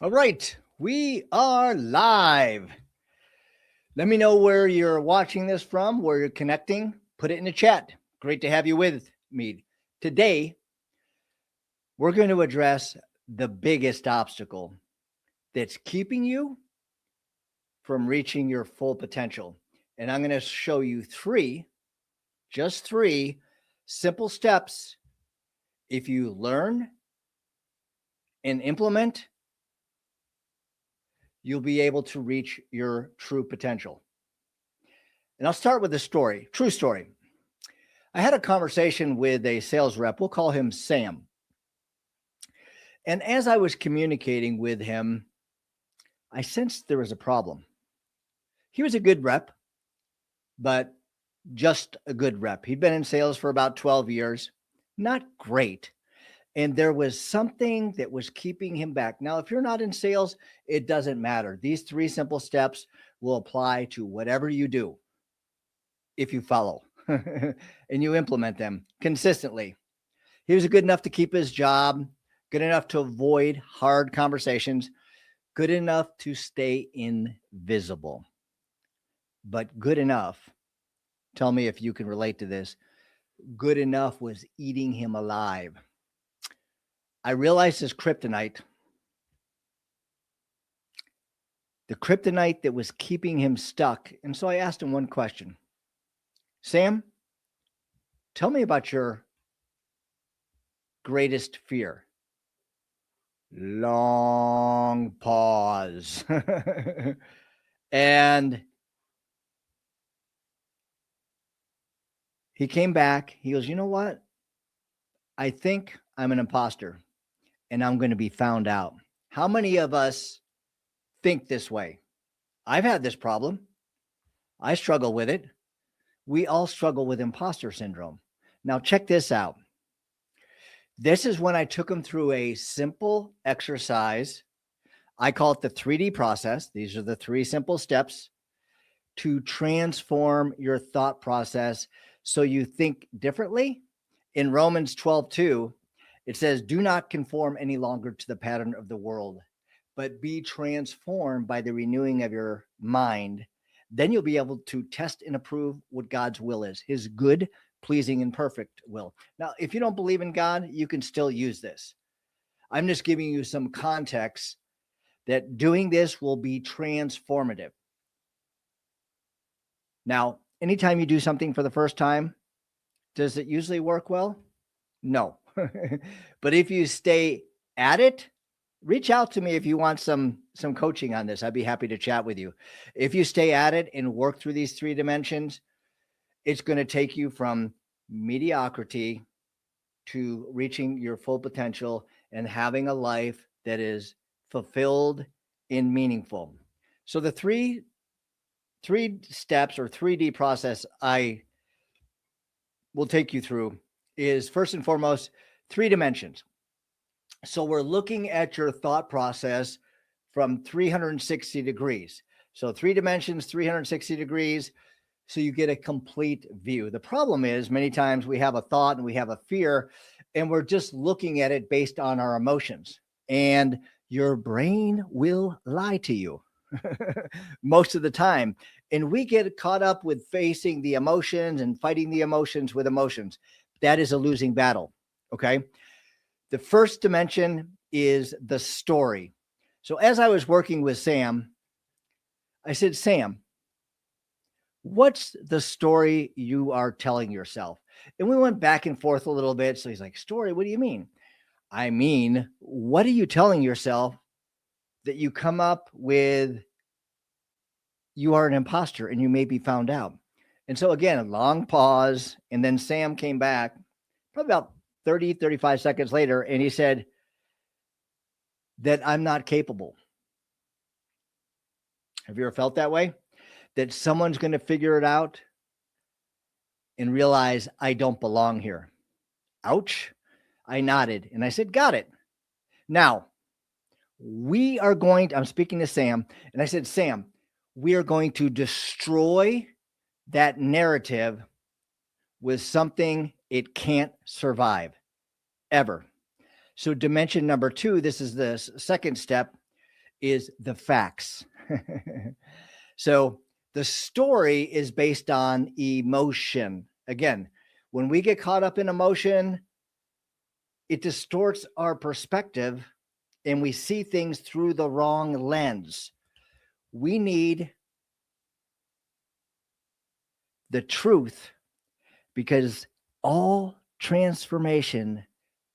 All right, we are live. Let me know where you're watching this from, where you're connecting. Put it in the chat. Great to have you with me. Today, we're going to address the biggest obstacle that's keeping you from reaching your full potential. And I'm going to show you just three simple steps. If you learn and implement, you'll be able to reach your true potential. And I'll start with a story, true story. I had a conversation with a sales rep. We'll call him Sam. And as I was communicating with him, I sensed there was a problem. He was a good rep, but just a good rep. He'd been in sales for about 12 years, not great. And there was something that was keeping him back. Now, if you're not in sales, it doesn't matter. These three simple steps will apply to whatever you do if you follow and you implement them consistently. He was good enough to keep his job, good enough to avoid hard conversations, good enough to stay invisible. But good enough, tell me if you can relate to this, good enough was eating him alive. I realized his kryptonite, the kryptonite that was keeping him stuck. And so I asked him one question. Sam, tell me about your greatest fear. Long pause. And he came back. He goes, you know what? I think I'm an imposter and I'm going to be found out. How many of us think this way? I've had this problem. I struggle with it. We all struggle with imposter syndrome. Now, check this out. This is when I took him through a simple exercise. I call it the 3D process. These are the three simple steps to transform your thought process so you think differently. In Romans 12:2, it says, do not conform any longer to the pattern of the world, but be transformed by the renewing of your mind. Then you'll be able to test and approve what God's will is, his good, pleasing, and perfect will. Now, if you don't believe in God, you can still use this. I'm just giving you some context that doing this will be transformative. Now, anytime you do something for the first time, does it usually work well? No. But if you stay at it, reach out to me if you want some coaching on this. I'd be happy to chat with you. If you stay at it and work through these three dimensions, it's going to take you from mediocrity to reaching your full potential and having a life that is fulfilled and meaningful. So the three steps or 3D process I will take you through is first and foremost 3 dimensions. So we're looking at your thought process from 360 degrees. So 3 dimensions, 360 degrees, so you get a complete view. The problem is many times we have a thought and we have a fear, and we're just looking at it based on our emotions. And your brain will lie to you most of the time. And we get caught up with facing the emotions and fighting the emotions with emotions. That is a losing battle. Okay. The first dimension is the story. So as I was working with Sam, I said, Sam, what's the story you are telling yourself? And we went back and forth a little bit. So he's like, story, what do you mean? I mean, what are you telling yourself that you come up with? You are an imposter and you may be found out. And so again, a long pause. And then Sam came back probably about 30, 35 seconds later. And he said that I'm not capable. Have you ever felt that way? That someone's going to figure it out and realize I don't belong here. Ouch. I nodded and I said, got it. Now, I'm speaking to Sam, and I said, Sam, we are going to destroy that narrative with something it can't survive ever. So dimension number 2, this is the second step. is the facts. So the story is based on emotion. Again, when we get caught up in emotion, it distorts our perspective and we see things through the wrong lens. We need the truth because all transformation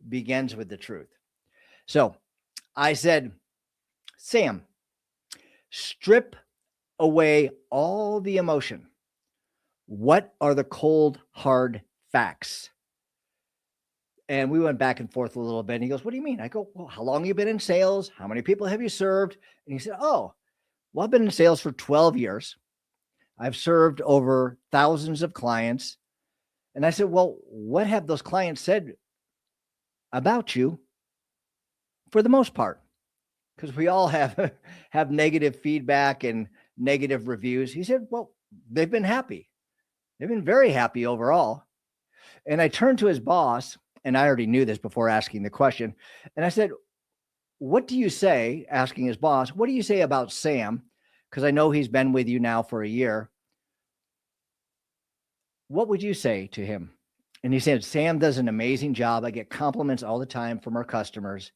begins with the truth. So I said, Sam, strip away all the emotion. What are the cold, hard facts? And we went back and forth a little bit. And he goes, what do you mean? I go, well, how long have you been in sales? How many people have you served? And he said, oh, well, I've been in sales for 12 years. I've served over thousands of clients. And I said, well, what have those clients said about you for the most part? Because we all have negative feedback and negative reviews. He said, well, they've been happy. They've been very happy overall. And I turned to his boss, and I already knew this before asking the question. And I said, what do you say, asking his boss, what do you say about Sam? Because I know he's been with you now for a year. What would you say to him? And he said, Sam does an amazing job. I get compliments all the time from our customers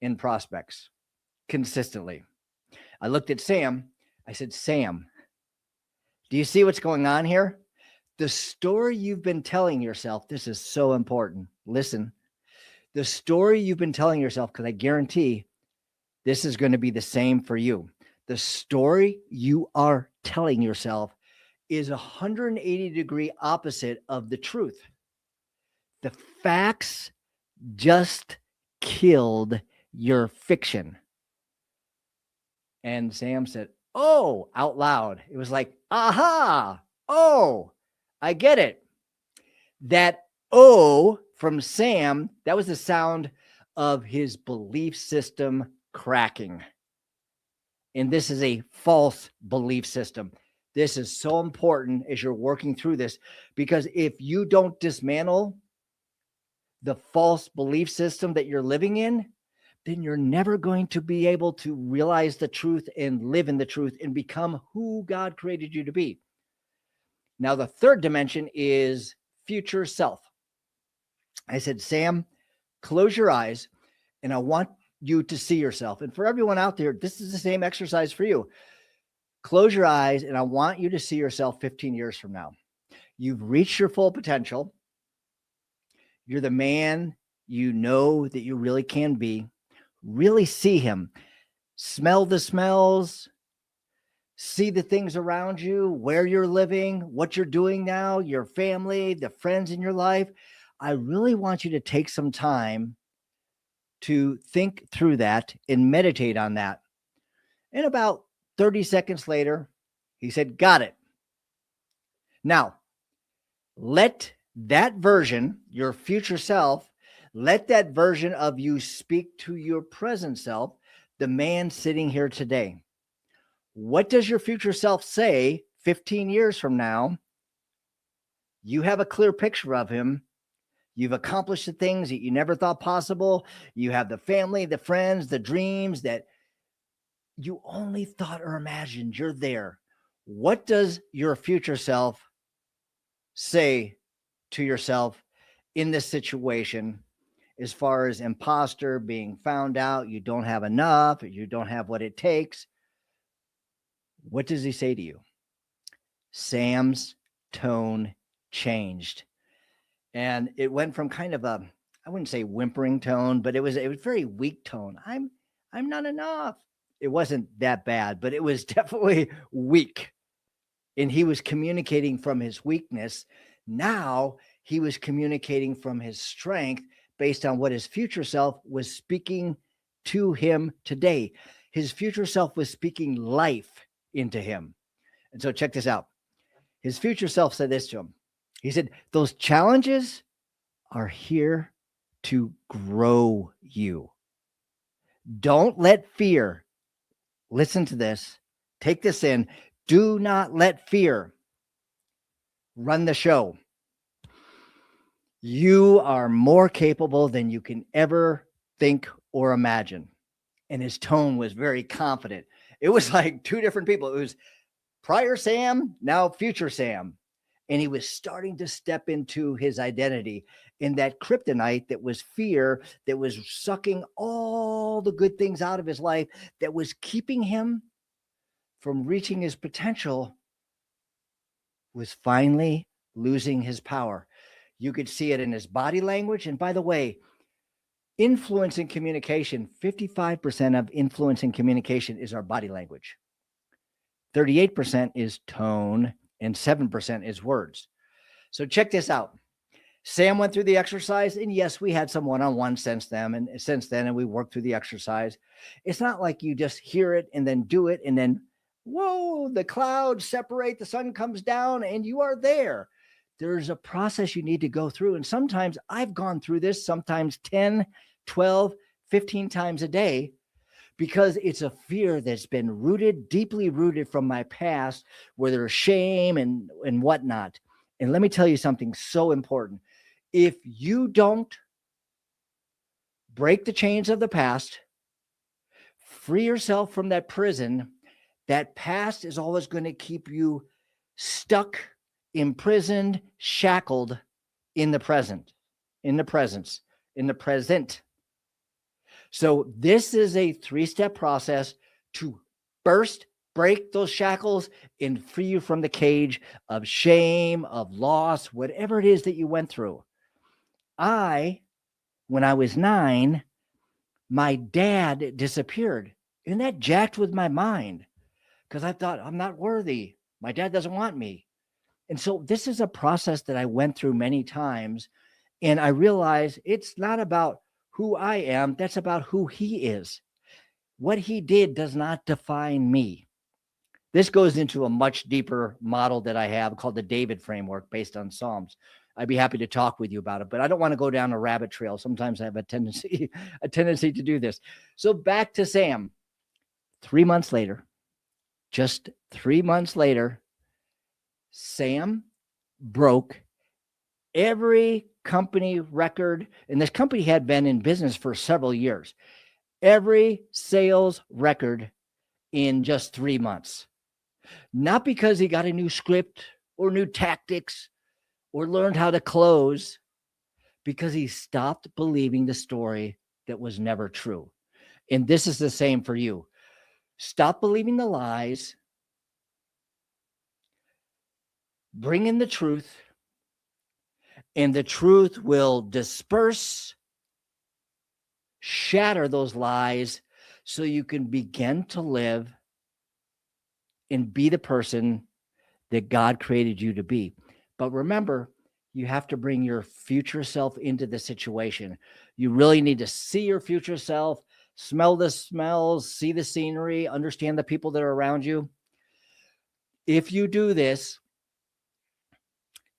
and prospects consistently. I looked at Sam. I said, Sam, do you see what's going on here? The story you've been telling yourself, this is so important. Listen, the story you've been telling yourself, because I guarantee this is going to be the same for you. The story you are telling yourself is 180-degree opposite of the truth. The facts just killed your fiction. And Sam said, oh, out loud. It was like, aha, oh, I get it. That oh from Sam, that was the sound of his belief system cracking. And this is a false belief system. This is so important as you're working through this, because if you don't dismantle the false belief system that you're living in, then you're never going to be able to realize the truth and live in the truth and become who God created you to be. Now, the third dimension is future self. I said, Sam, close your eyes, and I want you to see yourself. And for everyone out there, this is the same exercise for you. Close your eyes, and I want you to see yourself 15 years from now. You've reached your full potential. You're the man you know that you really can be. Really see him. Smell the smells. See the things around you, where you're living, what you're doing now, your family, the friends in your life. I really want you to take some time to think through that and meditate on that. And about 30 seconds later, he said, got it. Now, let that version, your future self, let that version of you speak to your present self, the man sitting here today. What does your future self say 15 years from now? You have a clear picture of him. You've accomplished the things that you never thought possible. You have the family, the friends, the dreams that you only thought or imagined. You're there. What does your future self say to yourself in this situation, as far as imposter, being found out, you don't have enough, you don't have what it takes? What does he say to you? Sam's tone changed. And it went from kind of a, I wouldn't say whimpering tone, but it was very weak tone. I'm not enough. It wasn't that bad, but it was definitely weak. And he was communicating from his weakness. Now he was communicating from his strength based on what his future self was speaking to him today. His future self was speaking life into him. And so check this out. His future self said this to him. He said, those challenges are here to grow you. Don't let fear, listen to this, take this in. Do not let fear run the show. You are more capable than you can ever think or imagine. and his tone was very confident. It was like two different people. It was prior Sam, now future Sam. And he was starting to step into his identity in that kryptonite that was fear, that was sucking all the good things out of his life, that was keeping him from reaching his potential, was finally losing his power. You could see it in his body language. And by the way, influence in communication, 55% of influence in communication is our body language. 38% is tone, and 7% is words. So check this out. Sam went through the exercise, and yes, we had some one-on-one since then, and we worked through the exercise. It's not like you just hear it and then do it, and then, whoa, the clouds separate, the sun comes down, and you are there. There's a process you need to go through. And sometimes I've gone through this, sometimes 10, 12, 15 times a day, because it's a fear that's been rooted, deeply rooted from my past, where there's shame and whatnot. And let me tell you something so important. If you don't break the chains of the past, free yourself from that prison, that past is always going to keep you stuck, imprisoned, shackled in the present, in the presence, in the present. So this is a 3-step process to break those shackles and free you from the cage of shame, of loss, whatever it is that you went through. When I was 9, my dad disappeared, and that jacked with my mind because I thought, I'm not worthy. My dad doesn't want me. And so this is a process that I went through many times, and I realized it's not about who I am. That's about who he is. What he did does not define me. This goes into a much deeper model that I have called the David framework based on Psalms. I'd be happy to talk with you about it, but I don't want to go down a rabbit trail. Sometimes I have a tendency to do this. So back to Sam. 3 months later, just 3 months later, Sam broke every company record, and this company had been in business for several years, every sales record in just 3 months. Not because he got a new script or new tactics or learned how to close, because he stopped believing the story that was never true. And this is the same for you. Stop believing the lies, bring in the truth, and the truth will disperse, shatter those lies, so you can begin to live and be the person that God created you to be. But remember, you have to bring your future self into the situation. You really need to see your future self, smell the smells, see the scenery, understand the people that are around you. If you do this,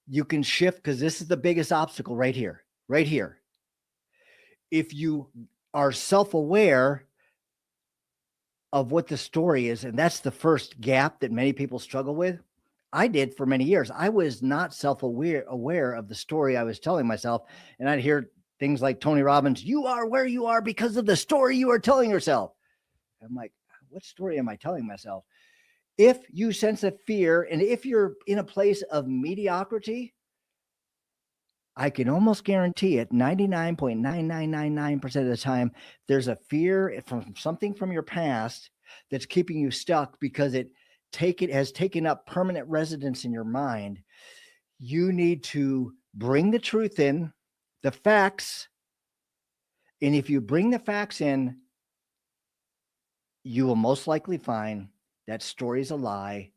you can shift, because this is the biggest obstacle right here, right here. If you are self-aware of what the story is, and that's the first gap that many people struggle with. I did for many years. I was not self-aware of the story I was telling myself. And I'd hear things like Tony Robbins, you are where you are because of the story you are telling yourself. I'm like, what story am I telling myself? If you sense a fear, and if you're in a place of mediocrity, I can almost guarantee it, 99.9999% of the time, there's a fear from something from your past that's keeping you stuck because it has taken up permanent residence in your mind. You need to bring the truth in, the facts. And if you bring the facts in, you will most likely find that story is a lie.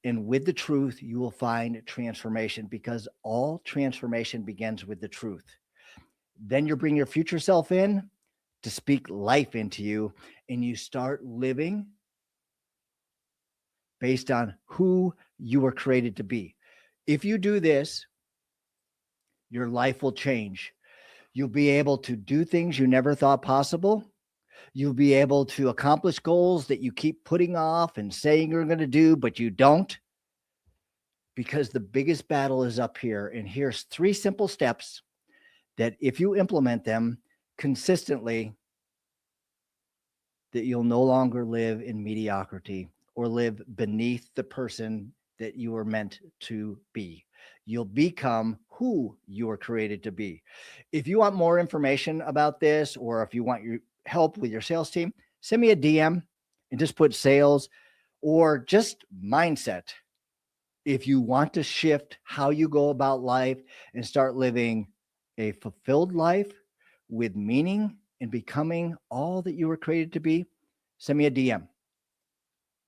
And with the truth, you will find transformation, because all transformation begins with the truth. Then you bring your future self in to speak life into you, and you start living based on who you were created to be. If you do this, your life will change. You'll be able to do things you never thought possible. You'll be able to accomplish goals that you keep putting off and saying you're going to do, but you don't. Because the biggest battle is up here. And here's 3 simple steps that if you implement them consistently, that you'll no longer live in mediocrity or live beneath the person that you were meant to be. You'll become who you were created to be. If you want more information about this, or if you want your help with your sales team, send me a DM and just put sales or just mindset. If you want to shift how you go about life and start living a fulfilled life with meaning and becoming all that you were created to be, send me a DM.